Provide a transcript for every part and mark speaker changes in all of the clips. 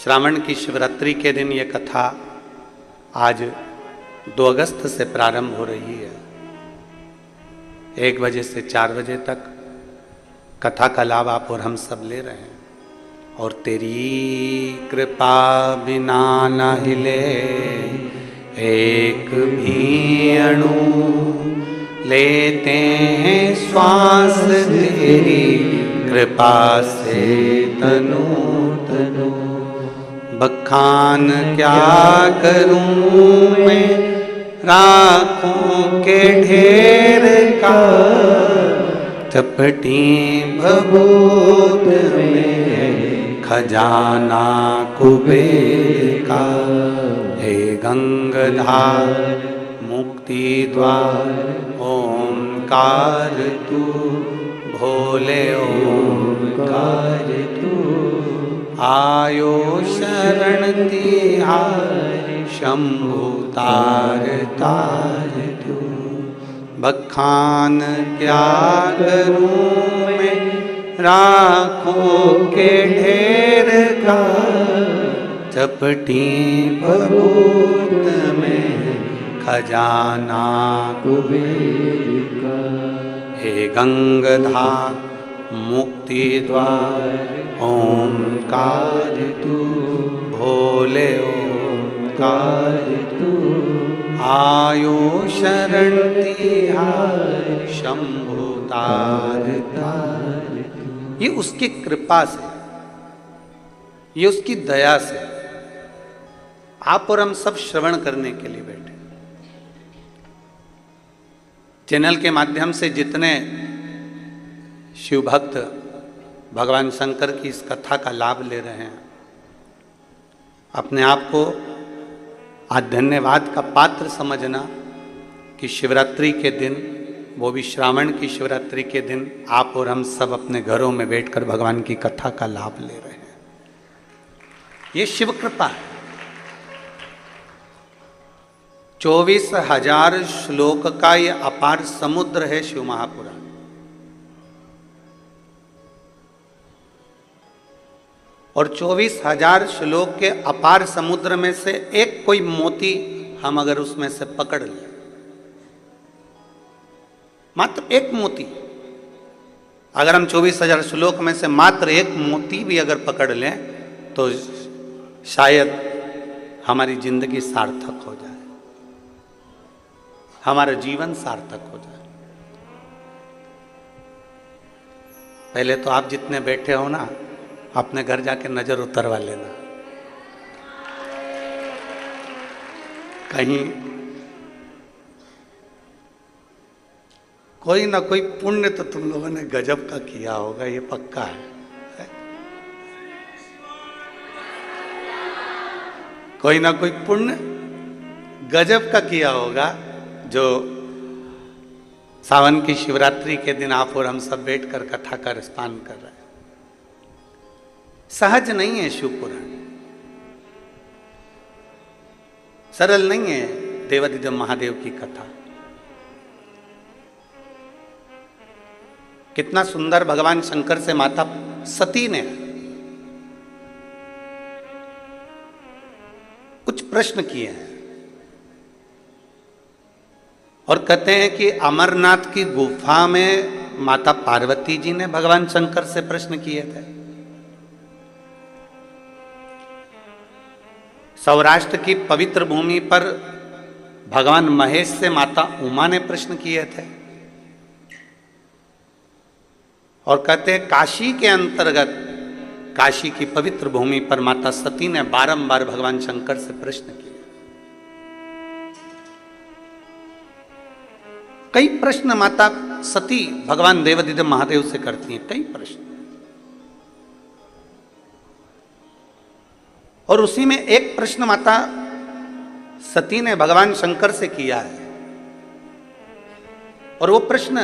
Speaker 1: श्रावण की शिवरात्रि के दिन ये कथा आज 2 अगस्त से प्रारंभ हो रही है। 1 बजे से 4 बजे तक कथा का लाभ आप और हम सब ले रहे हैं। और तेरी कृपा बिना न हिले एक भी अणु, लेते हैं श्वास तेरी कृपा से तनु तनु। बखान क्या करूं मैं राखों के ढेर का, चपटी भभूत में खजाना कुबेर का। हे गंगाधार मुक्ति द्वार ओंकार तू, भोले ओंकार तू। आयो शरण तिहार शंभु तार तार तू। बखान क्या करूं मैं राखों के ढेर का, चपटी भभूत में खजाना कुबेर का। हे गंगाधार मुक्ति द्वार ओंकार तू, भोले ओंकार तू। आयो शरण तिहार शंभु तार तार। ये उसकी कृपा से, ये उसकी दया से आप और हम सब श्रवण करने के लिए बैठे। चैनल के माध्यम से जितने शिव भक्त भगवान शंकर की इस कथा का लाभ ले रहे हैं, अपने आप को आज धन्यवाद का पात्र समझना कि शिवरात्रि के दिन, वो भी श्रावण की शिवरात्रि के दिन, आप और हम सब अपने घरों में बैठकर भगवान की कथा का लाभ ले रहे हैं। ये शिव कृपा है। 24,000 श्लोक का ये अपार समुद्र है शिव महापुराण। और 24,000 श्लोक के अपार समुद्र में से एक कोई मोती हम अगर उसमें से पकड़ लें, मात्र एक मोती, अगर हम 24,000 श्लोक में से मात्र एक मोती भी अगर पकड़ लें तो शायद हमारी जिंदगी सार्थक हो जाए, हमारा जीवन सार्थक हो जाए। पहले तो आप जितने बैठे हो ना, अपने घर जाके नजर उतरवा लेना, कहीं कोई ना कोई पुण्य तो तुम लोगों ने गजब का किया होगा, ये पक्का है। कोई ना कोई पुण्य गजब का किया होगा, जो सावन की शिवरात्रि के दिन आप और हम सब बैठकर कथा का रसपान कर रहे हैं। सहज नहीं है शिव पुराण, सरल नहीं है देवादिदेव महादेव की कथा। कितना सुंदर भगवान शंकर से माता सती ने कुछ प्रश्न किए हैं और कहते हैं कि अमरनाथ की गुफा में माता पार्वती जी ने भगवान शंकर से प्रश्न किए थे। सौराष्ट्र की पवित्र भूमि पर भगवान महेश से माता उमा ने प्रश्न किए थे। और कहते हैं काशी के अंतर्गत, काशी की पवित्र भूमि पर माता सती ने बारंबार भगवान शंकर से प्रश्न किए। कई प्रश्न माता सती भगवान देवादिदेव महादेव से करती हैं, कई प्रश्न। और उसी में एक प्रश्न माता सती ने भगवान शंकर से किया है। और वो प्रश्न,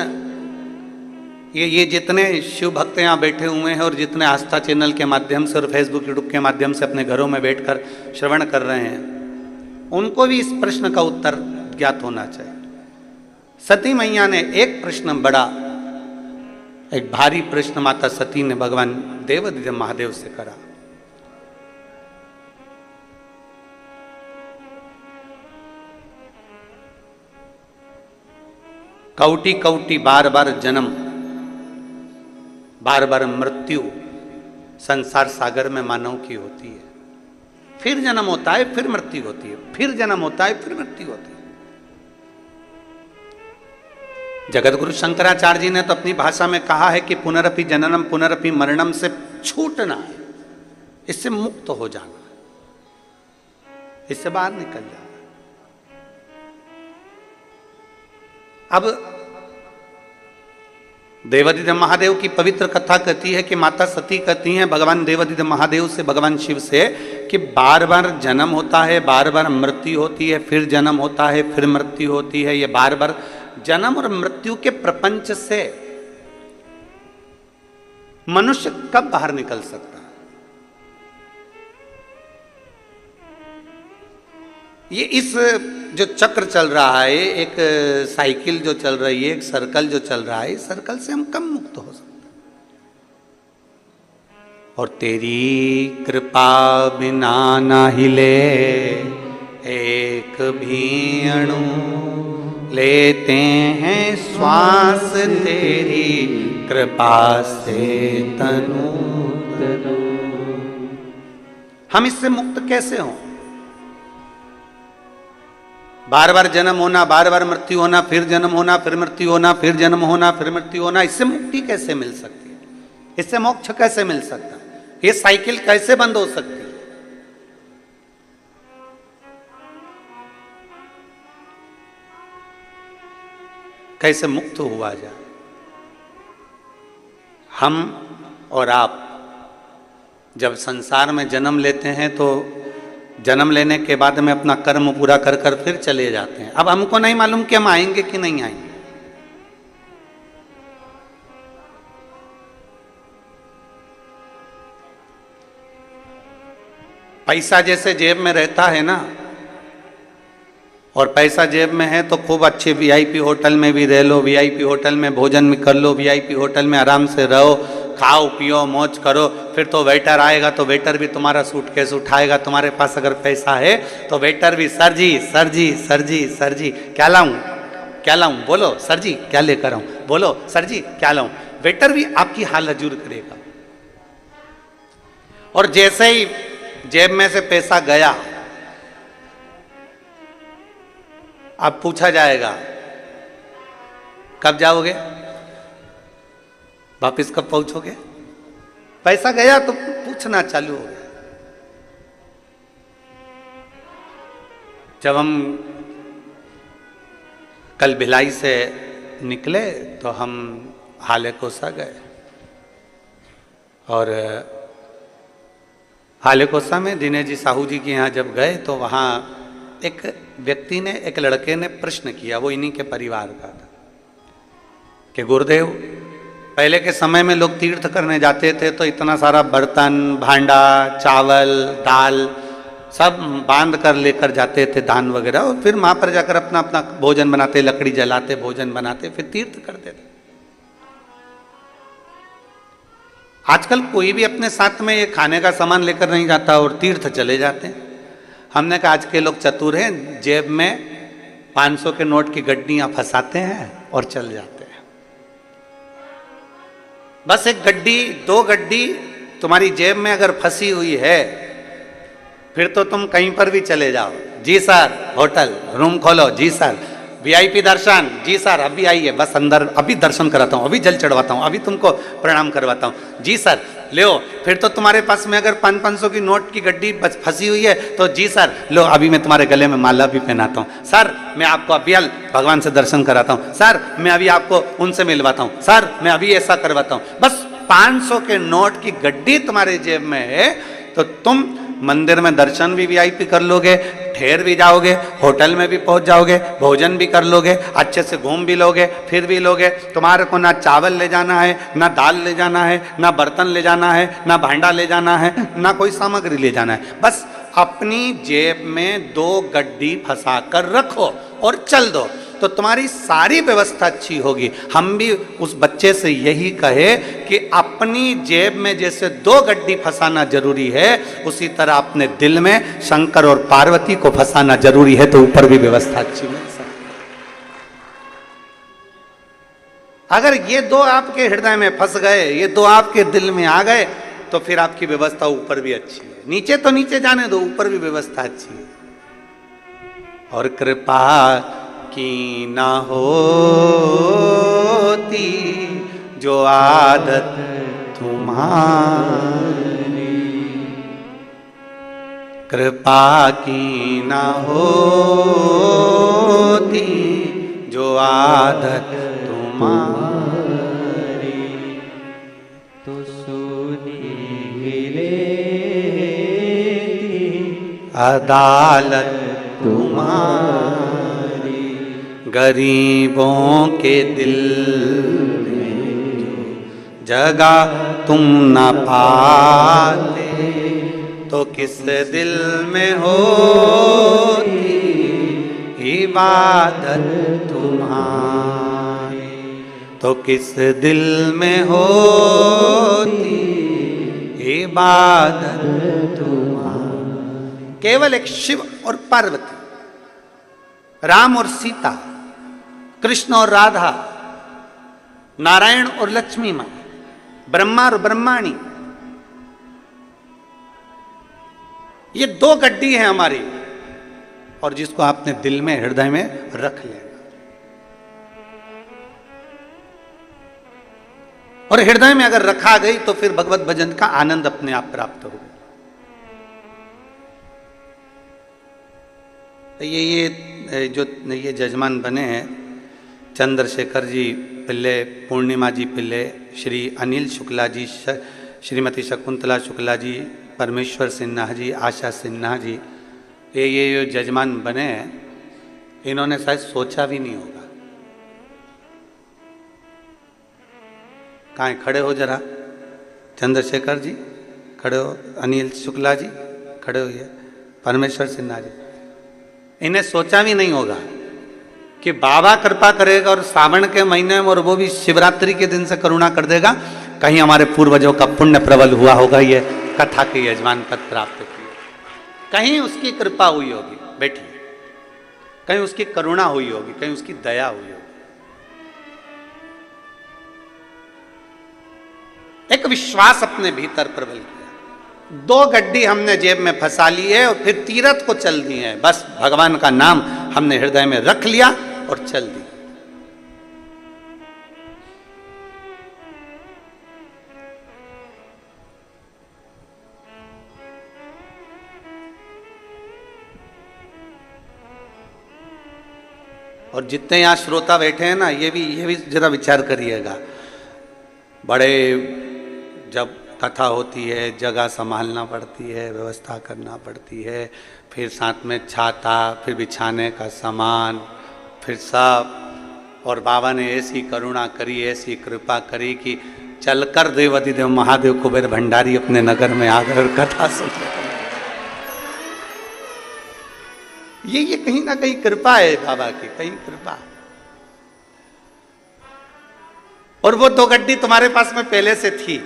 Speaker 1: ये जितने शिव भक्त यहाँ बैठे हुए हैं और जितने आस्था चैनल के माध्यम से और फेसबुक यूट्यूब के माध्यम से अपने घरों में बैठकर श्रवण कर रहे हैं, उनको भी इस प्रश्न का उत्तर ज्ञात होना चाहिए। सती मैया ने एक प्रश्न, बड़ा एक भारी प्रश्न माता सती ने भगवान देवादिदेव महादेव से करा। कौटी कौटी बार बार जन्म, बार बार मृत्यु संसार सागर में मानव की होती है। फिर जन्म होता है, फिर मृत्यु होती है, फिर जन्म होता है, फिर मृत्यु होती है। जगत गुरु शंकराचार्य जी ने तो अपनी भाषा में कहा है कि पुनरपि जननम पुनरपि मरणम से छूटना है, इससे मुक्त हो जाना है, इससे बाहर निकल जाना। अब देवादिदेव महादेव की पवित्र कथा कहती है कि माता सती कहती हैं भगवान देवादिदेव महादेव से, भगवान शिव से, कि बार बार जन्म होता है, बार बार मृत्यु होती है, फिर जन्म होता है, फिर मृत्यु होती है। ये बार बार जन्म और मृत्यु के प्रपंच से मनुष्य कब बाहर निकल सकता है? ये इस जो चक्र चल रहा है, एक साइकिल जो चल रही है, एक सर्कल जो चल रहा है, इस सर्कल से हम कब मुक्त हो सकते हैं? और तेरी कृपा बिना ना हिले एक भी अणु, लेते हैं श्वास तेरी कृपा से तनु तनु। हम इससे मुक्त कैसे हों? बार बार जन्म होना, बार बार मृत्यु होना, फिर जन्म होना, फिर मृत्यु होना, फिर जन्म होना, फिर मृत्यु होना, इससे मुक्ति कैसे मिल सकती है? इससे मोक्ष कैसे मिल सकता है? ये साइकिल कैसे बंद हो सकती है? कैसे मुक्त हुआ जाए? हम और आप जब संसार में जन्म लेते हैं तो जन्म लेने के बाद में अपना कर्म पूरा कर कर फिर चले जाते हैं। अब हमको नहीं मालूम कि हम आएंगे कि नहीं आएंगे। पैसा जैसे जेब में रहता है ना, और पैसा जेब में है तो खूब अच्छे वीआईपी होटल में भी रह लो, वीआईपी होटल में भोजन भी कर लो, वीआईपी होटल में आराम से रहो, खाओ पियो मौज करो। फिर तो वेटर आएगा तो वेटर भी तुम्हारा सूटकेस उठाएगा। तुम्हारे पास अगर पैसा है तो वेटर भी सर जी सर जी सर जी सर जी क्या लाऊं क्या लाऊं, बोलो सर जी क्या लेकर आऊं, बोलो सर जी क्या लाऊं। वेटर भी आपकी हाल हजूर करेगा। और जैसे ही जेब में से पैसा गया, अब पूछा जाएगा कब जाओगे, वापिस कब पहुंचोगे। पैसा गया तो पूछना चालू हो गया। जब हम कल भिलाई से निकले तो हम हाले कोसा गए, और हाले कोसा में दिनेश जी साहू जी के यहाँ जब गए तो वहाँ एक व्यक्ति ने, एक लड़के ने प्रश्न किया, वो इन्हीं के परिवार का था, कि गुरुदेव पहले के समय में लोग तीर्थ करने जाते थे तो इतना सारा बर्तन भांडा चावल दाल सब बांध कर लेकर जाते थे, दान वगैरह, और फिर वहां पर जाकर अपना अपना भोजन बनाते, लकड़ी जलाते, भोजन बनाते, फिर तीर्थ करते थे। आजकल कोई भी अपने साथ में ये खाने का सामान लेकर नहीं जाता और तीर्थ चले जाते हैं। हमने कहा आज के लोग चतुर हैं, जेब में 500 के नोट की गड्डियां फंसाते हैं और चल जाते हैं। बस एक गड्डी दो गड्डी तुम्हारी जेब में अगर फंसी हुई है फिर तो तुम कहीं पर भी चले जाओ। जी सर होटल रूम खोलो, जी सर वीआईपी दर्शन, जी सर अभी आइए, बस अंदर अभी दर्शन कराता हूँ, अभी जल चढ़वाता हूँ, अभी तुमको प्रणाम करवाता हूँ, जी सर लो। फिर तो तुम्हारे पास में अगर 500 की नोट की गड्डी बस फंसी हुई है तो जी सर लो, अभी मैं तुम्हारे गले में माला भी पहनाता हूँ, सर मैं आपको अभी भगवान से दर्शन कराता हूँ, सर मैं अभी आपको उनसे मिलवाता हूँ, सर मैं अभी ऐसा करवाता हूँ। बस 500 के नोट की गड्डी तुम्हारे जेब में है तो तुम मंदिर में दर्शन भी वीआईपी कर लोगे, ठहर भी जाओगे, होटल में भी पहुंच जाओगे, भोजन भी कर लोगे, अच्छे से घूम भी लोगे, फिर भी लोगे। तुम्हारे को ना चावल ले जाना है, ना दाल ले जाना है, ना बर्तन ले जाना है, ना भांडा ले जाना है, ना कोई सामग्री ले जाना है। बस अपनी जेब में 2 गड्डी फंसा कर रखो और चल दो, तो तुम्हारी सारी व्यवस्था अच्छी होगी। हम भी उस बच्चे से यही कहे कि अपनी जेब में जैसे 2 गड्डी फंसाना जरूरी है, उसी तरह अपने दिल में शंकर और पार्वती को फंसाना जरूरी है, तो ऊपर भी व्यवस्था अच्छी मिल सकती है। अगर ये दो आपके हृदय में फंस गए, ये दो आपके दिल में आ गए, तो फिर आपकी व्यवस्था ऊपर भी अच्छी है। नीचे तो नीचे जाने दो, ऊपर भी व्यवस्था अच्छी है। और कृपा की ना होती जो आदत तुम्हारी, कृपा की ना होती जो आदत तुम्हारी,
Speaker 2: तो सुनी लेती
Speaker 1: अदालत तुम्हारी, गरीबों के दिल में जगह तुम न पाते, तो किस दिल में होती इबादत तुम्हारी, तो किस दिल में होती इबादत तुम्हारी। केवल एक शिव और पार्वती, राम और सीता, कृष्ण और राधा, नारायण और लक्ष्मी मां, ब्रह्मा और ब्रह्माणी, ये दो गड्डी है हमारी, और जिसको आपने दिल में, हृदय में रख लेना। और हृदय में अगर रखा गई तो फिर भगवत भजन का आनंद अपने आप प्राप्त होगा। ये जजमान बने हैं चंद्रशेखर जी पिल्ले, पूर्णिमा जी पिल्ले, श्री अनिल शुक्ला जी, श्रीमती शकुंतला शुक्ला जी, परमेश्वर सिन्हा जी, आशा सिन्हा जी, ये जजमान बने हैं, इन्होंने शायद सोचा भी नहीं होगा। कहाँ खड़े हो जरा, चंद्रशेखर जी खड़े हो, अनिल शुक्ला जी खड़े हो, परमेश्वर सिन्हा जी, इन्हें सोचा भी नहीं होगा कि बाबा कृपा करेगा और सावन के महीने में, और वो भी शिवरात्रि के दिन से करुणा कर देगा, कहीं हमारे पूर्वजों का पुण्य प्रबल हुआ होगा, ये कथा के यजमान पद प्राप्त किए, कहीं उसकी कृपा हुई होगी, बैठिए, कहीं उसकी करुणा हुई होगी, कहीं उसकी दया हुई होगी। एक विश्वास अपने भीतर प्रबल किया। दो गड्डी हमने जेब में फंसा ली है और फिर तीरथ को चल दी है, बस भगवान का नाम हमने हृदय में रख लिया और चल दी। और जितने यहां श्रोता बैठे हैं ना, ये भी जरा विचार करिएगा। बड़े जब कथा होती है, जगह संभालना पड़ती है, व्यवस्था करना पड़ती है, फिर साथ में छाता, फिर बिछाने का सामान, फिर सब, और बाबा ने ऐसी करुणा करी, ऐसी कृपा करी कि चलकर देवाधिदेव महादेव कुबेर भंडारी अपने नगर में आ गए और कथा सुन रहे। ये कहीं ना कहीं कृपा है बाबा की, कहीं कृपा। और वो दो गड्डी तुम्हारे पास में पहले से थी,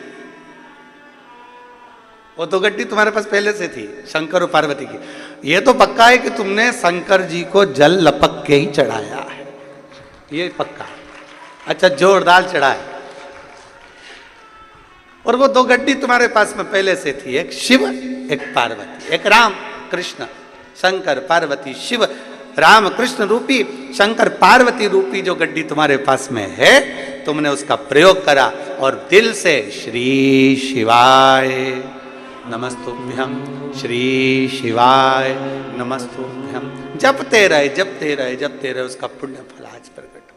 Speaker 1: वो दो गड्डी तुम्हारे पास पहले से थी, शंकर और पार्वती की। ये तो पक्का है कि तुमने शंकर जी को जल लपक के ही चढ़ाया है, ये पक्का है। अच्छा, जोरदार चढ़ा है। और वो दो गड्डी तुम्हारे पास में पहले से थी, एक शिव एक पार्वती, एक राम कृष्ण, शंकर पार्वती शिव राम कृष्ण रूपी, शंकर पार्वती रूपी जो गड्डी तुम्हारे पास में है, तुमने उसका प्रयोग करा और दिल से श्री शिवाय नमस्तुभ्यम, श्री शिवाय नमस्तुभ्यम जपते रहे, जपते रहे, जपते रहे, उसका पुण्य फल आज प्रकट हो।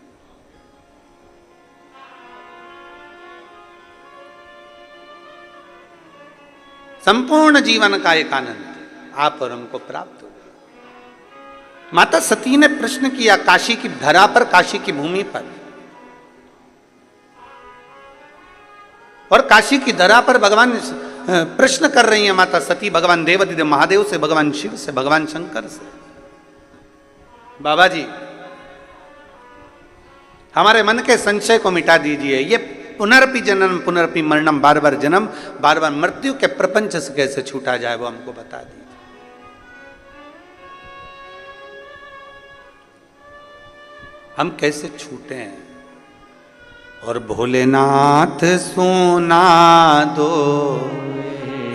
Speaker 1: संपूर्ण जीवन का एक आनंद आप और हमको प्राप्त हो। माता सती ने प्रश्न किया काशी की धरा पर, काशी की भूमि पर, और काशी की धरा पर भगवान प्रश्न कर रही है माता सती, भगवान देवाधिदेव महादेव से, भगवान शिव से, भगवान शंकर से। बाबा जी, हमारे मन के संशय को मिटा दीजिए। ये पुनरपि जन्म पुनरपि मरणम, बार बार जन्म बार बार मृत्यु के प्रपंच से कैसे छूटा जाए, वो हमको बता दीजिए। हम कैसे छूटे हैं और भोलेनाथ सुना दो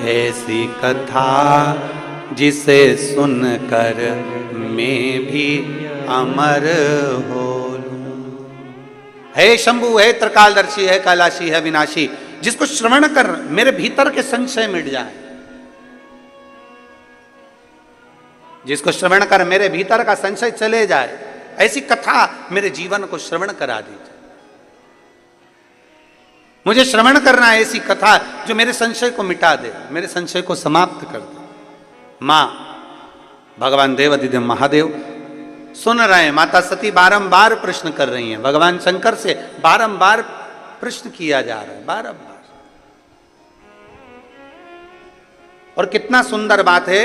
Speaker 1: ऐसी कथा जिसे सुनकर मैं भी अमर हो लूं। हे शंभु, है त्रिकालदर्शी, है कैलाशी, है विनाशी, जिसको श्रवण कर मेरे भीतर के संशय मिट जाए, जिसको श्रवण कर मेरे भीतर का संशय चले जाए, ऐसी कथा मेरे जीवन को श्रवण करा दीजिए। मुझे श्रवण करना है ऐसी कथा जो मेरे संशय को मिटा दे, मेरे संशय को समाप्त कर दे। मां भगवान देवाधिदेव महादेव सुन रहे हैं। माता सती बारंबार प्रश्न कर रही हैं, भगवान शंकर से बारंबार प्रश्न किया जा रहा है, बारंबार। और कितना सुंदर बात है,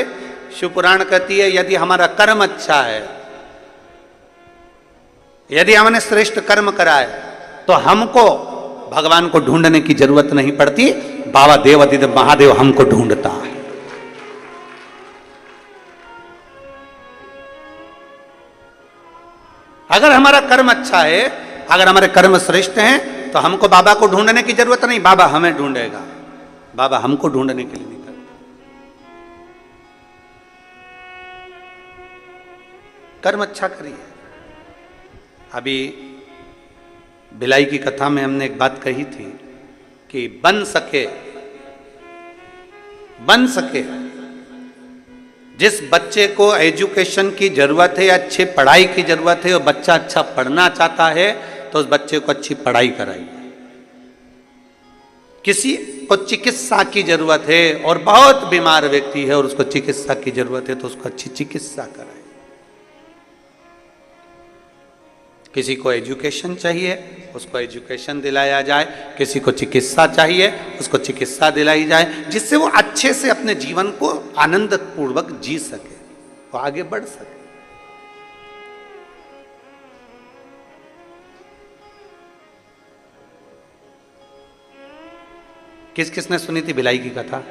Speaker 1: शिव पुराण कहती है यदि हमारा कर्म अच्छा है, यदि हमने श्रेष्ठ कर्म करा है, तो हमको भगवान को ढूंढने की जरूरत नहीं पड़ती, बाबा देवाधिदेव महादेव हमको ढूंढता है। अगर हमारा कर्म अच्छा है, अगर हमारे कर्म श्रेष्ठ हैं, तो हमको बाबा को ढूंढने की जरूरत नहीं, बाबा हमें ढूंढेगा। बाबा हमको ढूंढने के लिए नहीं करते। कर्म अच्छा करिए। अभी भिलाई की कथा में हमने एक बात कही थी कि बन सके जिस बच्चे को एजुकेशन की जरूरत है, अच्छी पढ़ाई की जरूरत है, और बच्चा अच्छा पढ़ना चाहता है, तो उस बच्चे को अच्छी पढ़ाई कराइए। किसी को चिकित्सा की जरूरत है और बहुत बीमार व्यक्ति है और उसको चिकित्सा की जरूरत है, तो उसको अच्छी चिकित्सा कराइए। किसी को एजुकेशन चाहिए, उसको एजुकेशन दिलाया जाए, किसी को चिकित्सा चाहिए, उसको चिकित्सा दिलाई जाए, जिससे वो अच्छे से अपने जीवन को आनंद पूर्वक जी सके, वो आगे बढ़ सके। किस किसने सुनी थी भिलाई की कथा?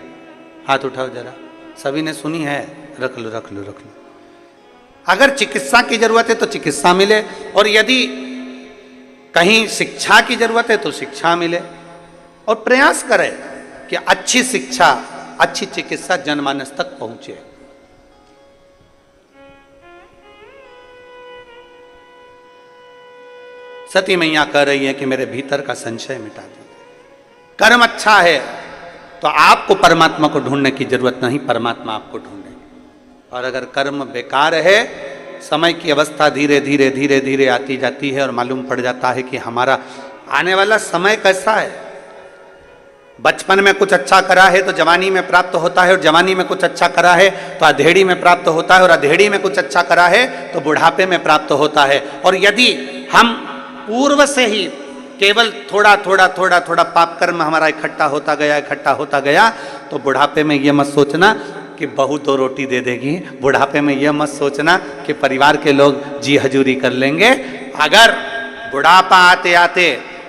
Speaker 1: हाथ उठाओ जरा। सभी ने सुनी है? रख लो रख लो रख लो। अगर चिकित्सा की जरूरत है तो चिकित्सा मिले, और यदि कहीं शिक्षा की जरूरत है तो शिक्षा मिले, और प्रयास करें कि अच्छी शिक्षा, अच्छी चिकित्सा जनमानस तक पहुंचे। सती मैया कह रही है कि मेरे भीतर का संशय मिटा दीजिए। कर्म अच्छा है तो आपको परमात्मा को ढूंढने की जरूरत नहीं, परमात्मा आपको ढूंढेंगे। और अगर कर्म बेकार है, समय की अवस्था धीरे धीरे धीरे धीरे आती जाती है और मालूम पड़ जाता है कि हमारा आने वाला समय कैसा है। बचपन में कुछ अच्छा करा है तो जवानी में प्राप्त होता है, और जवानी में कुछ अच्छा करा है तो अधेड़ी में प्राप्त होता है, और अधेड़ी में कुछ अच्छा करा है तो बुढ़ापे में प्राप्त होता है। और यदि हम पूर्व से ही केवल थोड़ा थोड़ा थोड़ा थोड़ा पाप कर्म हमारा इकट्ठा होता गया, तो बुढ़ापे में ये मत सोचना कि बहू तो रोटी दे देगी, बुढ़ापे में यह मत सोचना कि परिवार के लोग जी हजूरी कर लेंगे। अगर बुढ़ापा आते आते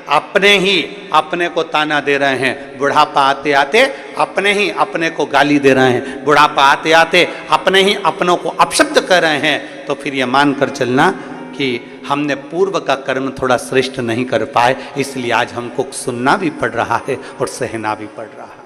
Speaker 1: अपने ही अपने को ताना दे रहे हैं, बुढ़ापा आते आते अपने ही अपने को गाली दे रहे हैं, बुढ़ापा आते आते अपने ही अपनों को अपशब्द कर रहे हैं, तो फिर यह मान कर चलना कि हमने पूर्व का कर्म थोड़ा श्रेष्ठ नहीं कर पाए, इसलिए आज हमको सुनना भी पड़ रहा है और सहना भी पड़ रहा है।